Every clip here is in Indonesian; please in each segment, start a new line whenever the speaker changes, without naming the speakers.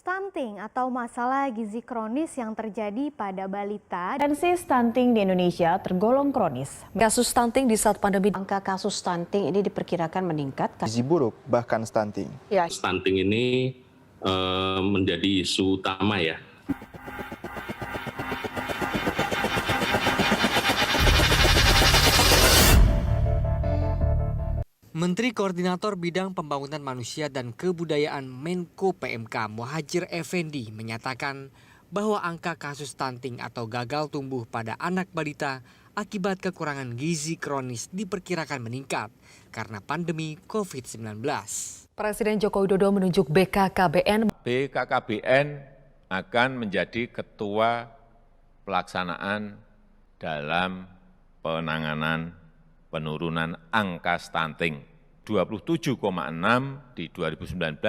stunting atau masalah gizi kronis yang terjadi pada balita.
Tendensi stunting di Indonesia tergolong kronis.
Kasus stunting di saat pandemi.
Angka kasus stunting ini diperkirakan meningkat.
Gizi buruk bahkan stunting.
Stunting ini menjadi isu utama ya.
Menteri Koordinator Bidang Pembangunan Manusia dan Kebudayaan Menko PMK Muhadjir Effendi menyatakan bahwa angka kasus stunting atau gagal tumbuh pada anak balita akibat kekurangan gizi kronis diperkirakan meningkat karena pandemi COVID-19.
Presiden Joko Widodo menunjuk BKKBN.
BKKBN akan menjadi ketua pelaksanaan dalam penanganan penurunan angka stunting 27,6 di 2019,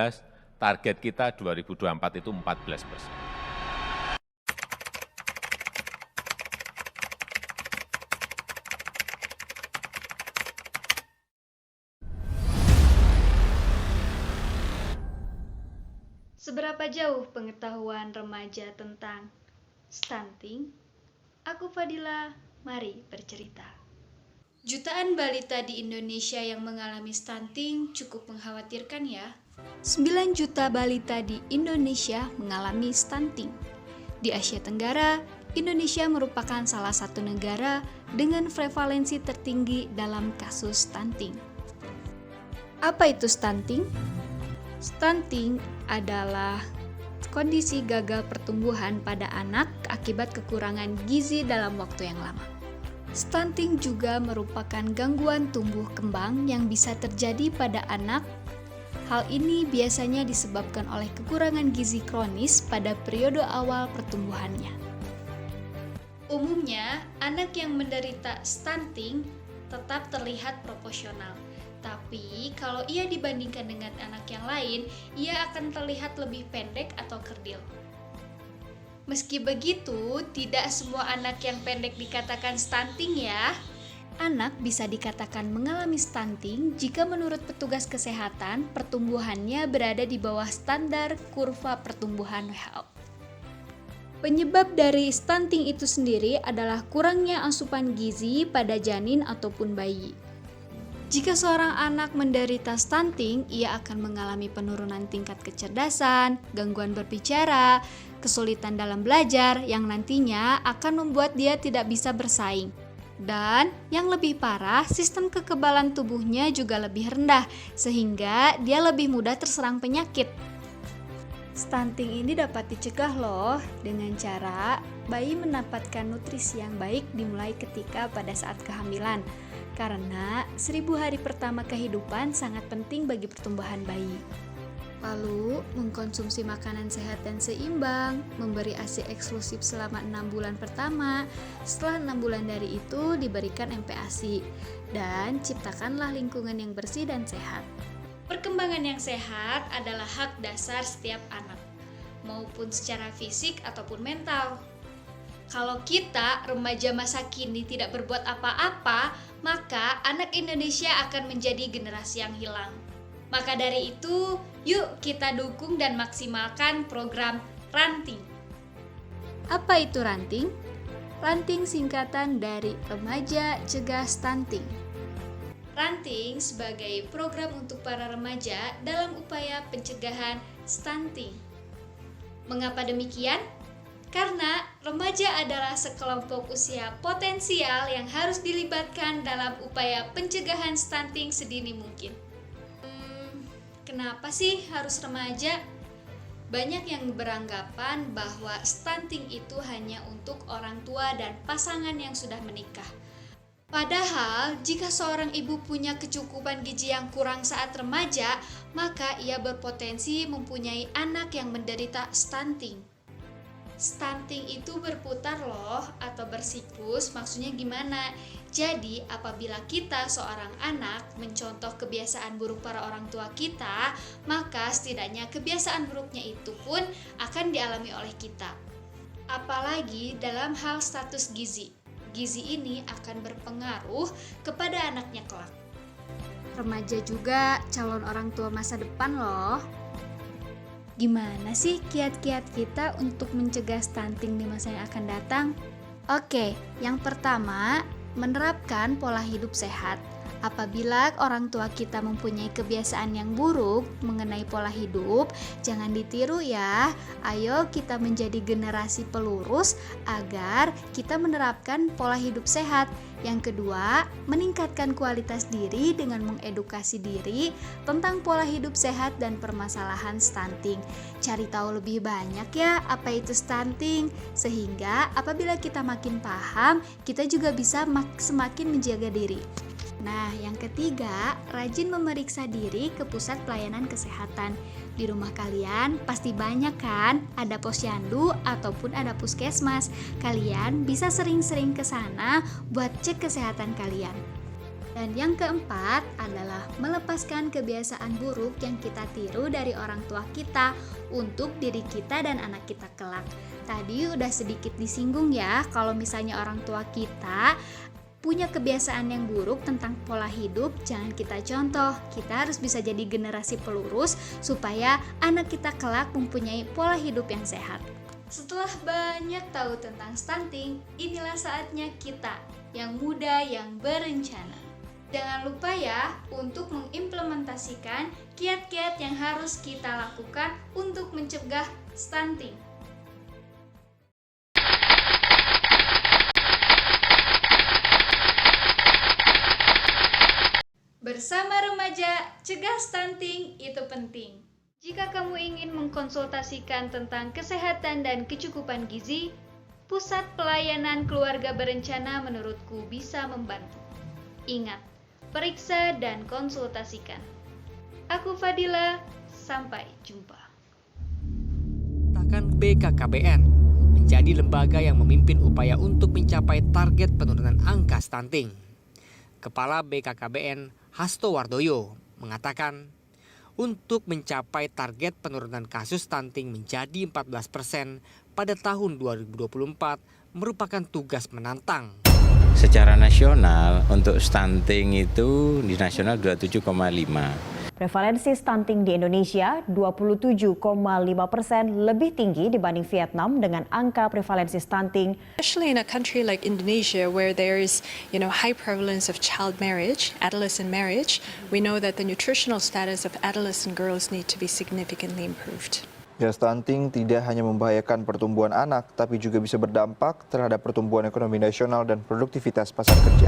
target kita 2024 itu 14%.
Seberapa jauh pengetahuan remaja tentang stunting? Aku Fadila, mari bercerita. Jutaan balita di Indonesia yang mengalami stunting cukup mengkhawatirkan ya. 9 juta balita di Indonesia mengalami stunting. Di Asia Tenggara, Indonesia merupakan salah satu negara dengan prevalensi tertinggi dalam kasus stunting. Apa itu stunting? Stunting adalah kondisi gagal pertumbuhan pada anak akibat kekurangan gizi dalam waktu yang lama. Stunting juga merupakan gangguan tumbuh kembang yang bisa terjadi pada anak. Hal ini biasanya disebabkan oleh kekurangan gizi kronis pada periode awal pertumbuhannya. Umumnya, anak yang menderita stunting tetap terlihat proporsional. Tapi, kalau ia dibandingkan dengan anak yang lain, ia akan terlihat lebih pendek atau kerdil. Meski begitu, tidak semua anak yang pendek dikatakan stunting ya. Anak bisa dikatakan mengalami stunting jika menurut petugas kesehatan, pertumbuhannya berada di bawah standar kurva pertumbuhan WHO. Penyebab dari stunting itu sendiri adalah kurangnya asupan gizi pada janin ataupun bayi. Jika seorang anak menderita stunting, ia akan mengalami penurunan tingkat kecerdasan, gangguan berbicara, kesulitan dalam belajar yang nantinya akan membuat dia tidak bisa bersaing. Dan yang lebih parah, sistem kekebalan tubuhnya juga lebih rendah, sehingga dia lebih mudah terserang penyakit. Stunting ini dapat dicegah loh dengan cara bayi mendapatkan nutrisi yang baik dimulai ketika pada saat kehamilan. Karena 1000 hari pertama kehidupan sangat penting bagi pertumbuhan bayi. Lalu, mengkonsumsi makanan sehat dan seimbang, memberi ASI eksklusif selama 6 bulan pertama, setelah 6 bulan dari itu diberikan MPASI, dan ciptakanlah lingkungan yang bersih dan sehat. Perkembangan yang sehat adalah hak dasar setiap anak, maupun secara fisik ataupun mental. Kalau kita, remaja masa kini, tidak berbuat apa-apa, maka anak Indonesia akan menjadi generasi yang hilang. Maka dari itu, yuk kita dukung dan maksimalkan program Ranting. Apa itu Ranting? Ranting singkatan dari Remaja Cegah Stunting. Ranting sebagai program untuk para remaja dalam upaya pencegahan stunting. Mengapa demikian? Karena remaja adalah sekelompok usia potensial yang harus dilibatkan dalam upaya pencegahan stunting sedini mungkin. Kenapa sih harus remaja? Banyak yang beranggapan bahwa stunting itu hanya untuk orang tua dan pasangan yang sudah menikah. Padahal, jika seorang ibu punya kecukupan gizi yang kurang saat remaja, maka ia berpotensi mempunyai anak yang menderita stunting. Stunting itu berputar loh, atau bersiklus, maksudnya gimana? Jadi apabila kita seorang anak mencontoh kebiasaan buruk para orang tua kita, maka setidaknya kebiasaan buruknya itu pun akan dialami oleh kita. Apalagi dalam hal status gizi. Gizi ini akan berpengaruh kepada anaknya kelak. Remaja juga calon orang tua masa depan loh. Gimana sih kiat-kiat kita untuk mencegah stunting di masa yang akan datang? Oke, yang pertama, menerapkan pola hidup sehat. Apabila orang tua kita mempunyai kebiasaan yang buruk mengenai pola hidup, jangan ditiru ya. Ayo kita menjadi generasi pelurus agar kita menerapkan pola hidup sehat. Yang kedua, meningkatkan kualitas diri dengan mengedukasi diri tentang pola hidup sehat dan permasalahan stunting. Cari tahu lebih banyak ya apa itu stunting, sehingga apabila kita makin paham, kita juga bisa semakin menjaga diri. Nah, yang ketiga, rajin memeriksa diri ke pusat pelayanan kesehatan. Di rumah kalian pasti banyak kan ada posyandu ataupun ada puskesmas. Kalian bisa sering-sering ke sana buat cek kesehatan kalian. Dan yang keempat adalah melepaskan kebiasaan buruk yang kita tiru dari orang tua kita untuk diri kita dan anak kita kelak. Tadi udah sedikit disinggung ya, kalau misalnya orang tua kita punya kebiasaan yang buruk tentang pola hidup, jangan kita contoh. Kita harus bisa jadi generasi pelurus supaya anak kita kelak mempunyai pola hidup yang sehat. Setelah banyak tahu tentang stunting, inilah saatnya kita yang muda yang berencana. Jangan lupa ya untuk mengimplementasikan kiat-kiat yang harus kita lakukan untuk mencegah stunting. Bersama remaja, cegah stunting itu penting. Jika kamu ingin mengkonsultasikan tentang kesehatan dan kecukupan gizi, Pusat Pelayanan Keluarga Berencana menurutku bisa membantu. Ingat, periksa dan konsultasikan. Aku Fadila, sampai jumpa.
Bahkan BKKBN menjadi lembaga yang memimpin upaya untuk mencapai target penurunan angka stunting. Kepala BKKBN Hasto Wardoyo mengatakan, untuk mencapai target penurunan kasus stunting menjadi 14% pada tahun 2024 merupakan tugas menantang.
Secara nasional untuk stunting itu di nasional 27,5.
Prevalensi stunting di Indonesia 27,5% lebih tinggi dibanding Vietnam dengan angka prevalensi stunting.
Especially in a country like Indonesia where there is, high prevalence of child marriage, adolescent marriage, we know that the nutritional status of adolescent girls need to be significantly improved.
Ya, stunting tidak hanya membahayakan pertumbuhan anak, tapi juga bisa berdampak terhadap pertumbuhan ekonomi nasional dan produktivitas pasar kerja.